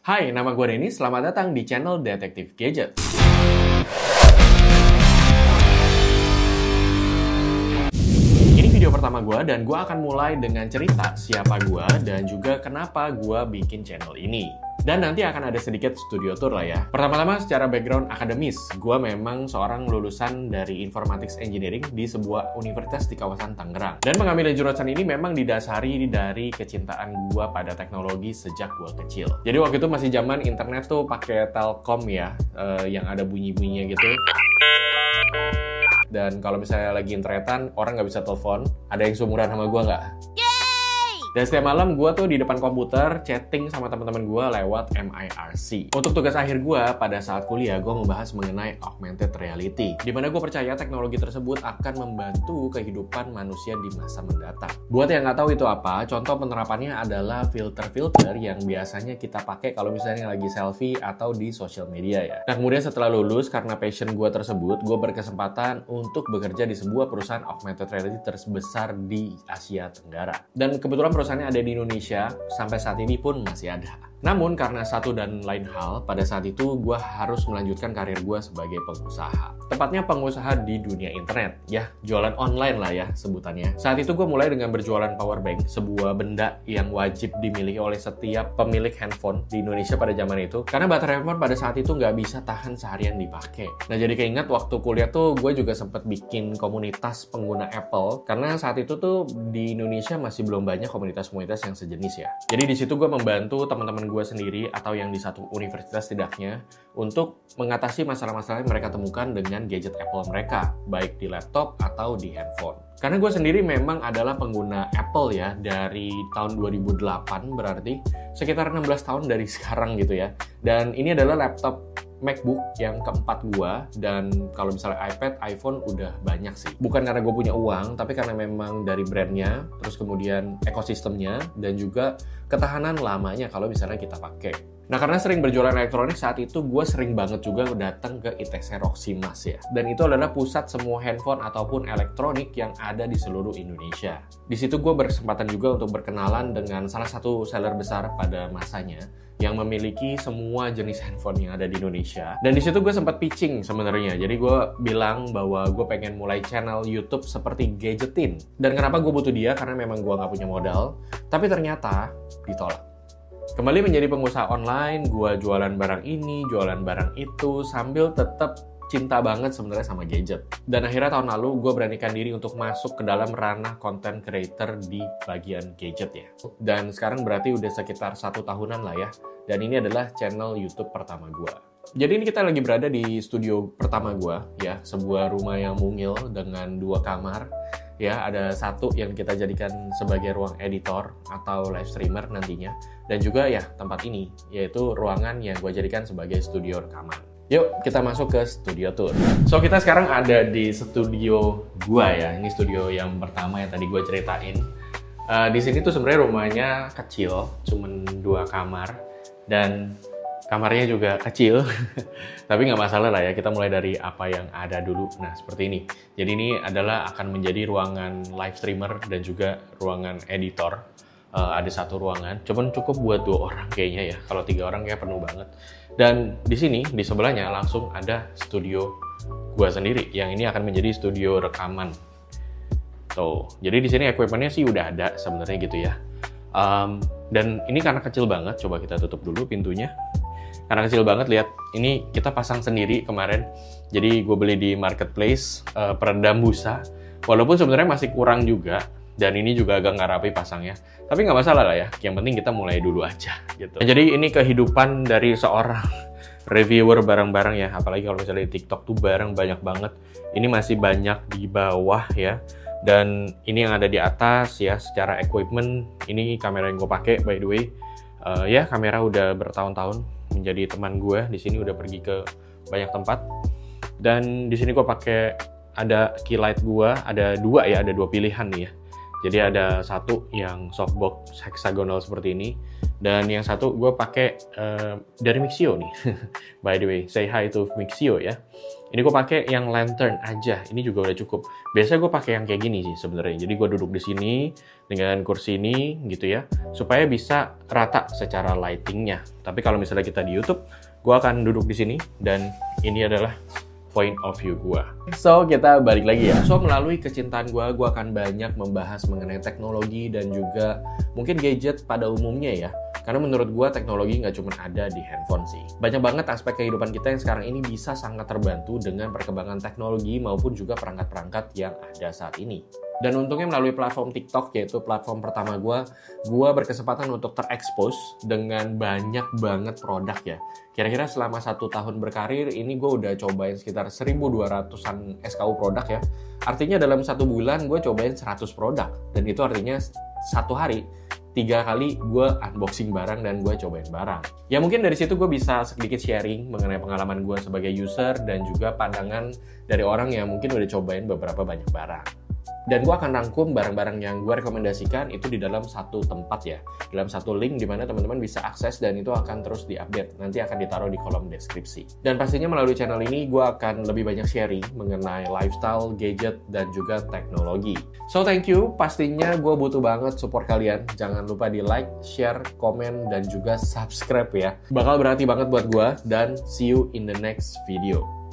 Hai, nama gue Denny. Selamat datang di channel Detektif Gadget. Ini video pertama gue dan gue akan mulai dengan cerita siapa gue dan juga kenapa gue bikin channel ini. Dan nanti akan ada sedikit studio tour lah ya. Pertama-tama secara background akademis, gue memang seorang lulusan dari Informatics Engineering di sebuah universitas di kawasan Tangerang. Dan pengambilan jurusan ini memang didasari dari kecintaan gue pada teknologi sejak gue kecil. Jadi waktu itu masih zaman internet tuh pakai Telkom ya, yang ada bunyi-bunyinya gitu. Dan kalau misalnya lagi internetan, orang nggak bisa telepon. Ada yang seumuran sama gue nggak? Dan setiap malam gue tuh di depan komputer chatting sama teman-teman gue lewat MIRC. Untuk tugas akhir gue pada saat kuliah, gue membahas mengenai augmented reality. Dimana gue percaya teknologi tersebut akan membantu kehidupan manusia di masa mendatang. Buat yang nggak tahu itu apa, contoh penerapannya adalah filter-filter yang biasanya kita pakai kalau misalnya lagi selfie atau di social media ya. Nah kemudian setelah lulus, karena passion gue tersebut, gue berkesempatan untuk bekerja di sebuah perusahaan augmented reality terbesar di Asia Tenggara. Dan kebetulan perusahaannya ada di Indonesia, sampai saat ini pun masih ada. Namun karena satu dan lain hal, pada saat itu gue harus melanjutkan karir gue sebagai pengusaha. Tepatnya pengusaha di dunia internet, ya jualan online lah ya sebutannya. Saat itu gue mulai dengan berjualan powerbank, sebuah benda yang wajib dimiliki oleh setiap pemilik handphone di Indonesia pada zaman itu. Karena baterai handphone pada saat itu nggak bisa tahan seharian dipakai. Nah jadi keinget waktu kuliah tuh gue juga sempat bikin komunitas pengguna Apple. Karena saat itu tuh di Indonesia masih belum banyak komunitas-komunitas yang sejenis ya. Jadi di situ gue membantu teman-teman gue sendiri atau yang di satu universitas setidaknya untuk mengatasi masalah-masalah yang mereka temukan dengan gadget Apple mereka, baik di laptop atau di handphone. Karena gue sendiri memang adalah pengguna Apple ya dari tahun 2008, berarti sekitar 16 tahun dari sekarang gitu ya. Dan ini adalah laptop MacBook yang keempat gua, dan kalau misalnya iPad, iPhone udah banyak sih. Bukan karena gue punya uang, tapi karena memang dari brandnya, terus kemudian ekosistemnya, dan juga ketahanan lamanya kalau misalnya kita pakai. Nah karena sering berjualan elektronik saat itu, gue sering banget juga datang ke ITC Roxy Mas ya. Dan itu adalah pusat semua handphone ataupun elektronik yang ada di seluruh Indonesia. Di situ gue berkesempatan juga untuk berkenalan dengan salah satu seller besar pada masanya yang memiliki semua jenis handphone yang ada di Indonesia. Dan di situ gue sempat pitching sebenarnya. Jadi gue bilang bahwa gue pengen mulai channel YouTube seperti Gadgetin. Dan kenapa gue butuh dia? Karena memang gue nggak punya modal. Tapi ternyata ditolak. Kembali menjadi pengusaha online, gue jualan barang ini, jualan barang itu, sambil tetap cinta banget sebenarnya sama gadget. Dan akhirnya tahun lalu gue beranikan diri untuk masuk ke dalam ranah content creator di bagian gadget ya. Dan sekarang berarti udah sekitar 1 tahunan lah ya. Dan ini adalah channel YouTube pertama gue. Jadi ini kita lagi berada di studio pertama gue ya, sebuah rumah yang mungil dengan 2 kamar. Ya, ada satu yang kita jadikan sebagai ruang editor atau live streamer nantinya. Dan juga ya tempat ini, yaitu ruangan yang gue jadikan sebagai studio rekaman. Yuk, kita masuk ke studio tour. So, kita sekarang ada di studio gue ya. Ini studio yang pertama yang tadi gue ceritain. Di sini tuh sebenarnya rumahnya kecil, cuman 2 kamar. Dan kamarnya juga kecil, tapi nggak masalah lah ya, kita mulai dari apa yang ada dulu. Nah, seperti ini. Jadi ini adalah akan menjadi ruangan live streamer dan juga ruangan editor. Ada 1 ruangan, cuman cukup buat 2 orang kayaknya ya. Kalau 3 orang kayak penuh banget. Dan di sini, di sebelahnya langsung ada studio gua sendiri, yang ini akan menjadi studio rekaman. Tuh, jadi di sini equipment-nya sih udah ada sebenarnya gitu ya. Dan ini karena kecil banget, coba kita tutup dulu pintunya. Karena kecil banget, lihat, ini kita pasang sendiri kemarin. Jadi gue beli di marketplace, peredam busa. Walaupun sebenarnya masih kurang juga, dan ini juga agak nggak rapi pasangnya. Tapi nggak masalah lah ya, yang penting kita mulai dulu aja gitu. Nah, jadi ini kehidupan dari seorang reviewer barang-barang ya, apalagi kalau misalnya di TikTok tuh barang banyak banget. Ini masih banyak di bawah ya. Dan ini yang ada di atas ya, secara equipment, ini kamera yang gue pakai by the way. Ya, kamera udah bertahun-tahun menjadi teman gue. Di sini udah pergi ke banyak tempat. Dan di sini gue pakai, ada key light gue, ada 2 ya, ada 2 pilihan nih ya. Jadi ada 1 yang softbox hexagonal seperti ini, Dan yang satu gue pakai dari Mixio nih. By the way, say hi to Mixio ya. Ini gue pakai yang lantern aja. Ini juga udah cukup. Biasanya gue pakai yang kayak gini sih sebenarnya. Jadi gue duduk di sini dengan kursi ini gitu ya, supaya bisa rata secara lightingnya. Tapi kalau misalnya kita di YouTube, gue akan duduk di sini dan ini adalah point of view gue. So, kita balik lagi ya. So, melalui kecintaan gue akan banyak membahas mengenai teknologi dan juga mungkin gadget pada umumnya ya. Karena menurut gue teknologi nggak cuma ada di handphone sih. Banyak banget aspek kehidupan kita yang sekarang ini bisa sangat terbantu dengan perkembangan teknologi maupun juga perangkat-perangkat yang ada saat ini. Dan untungnya melalui platform TikTok, yaitu platform pertama gue berkesempatan untuk terekspos dengan banyak banget produk ya. Kira-kira selama 1 tahun berkarir, ini gue udah cobain sekitar 1.200-an SKU produk ya. Artinya dalam 1 bulan gue cobain 100 produk. Dan itu artinya 1 hari 3 kali gue unboxing barang dan gue cobain barang. Ya mungkin dari situ gue bisa sedikit sharing mengenai pengalaman gue sebagai user dan juga pandangan dari orang yang mungkin udah cobain beberapa banyak barang. Dan gue akan rangkum barang-barang yang gue rekomendasikan itu di dalam satu tempat ya. Dalam satu link di mana teman-teman bisa akses dan itu akan terus diupdate. Nanti akan ditaruh di kolom deskripsi. Dan pastinya melalui channel ini gue akan lebih banyak sharing mengenai lifestyle, gadget, dan juga teknologi. So thank you, pastinya gue butuh banget support kalian. Jangan lupa di like, share, komen, dan juga subscribe ya. Bakal berarti banget buat gue dan see you in the next video.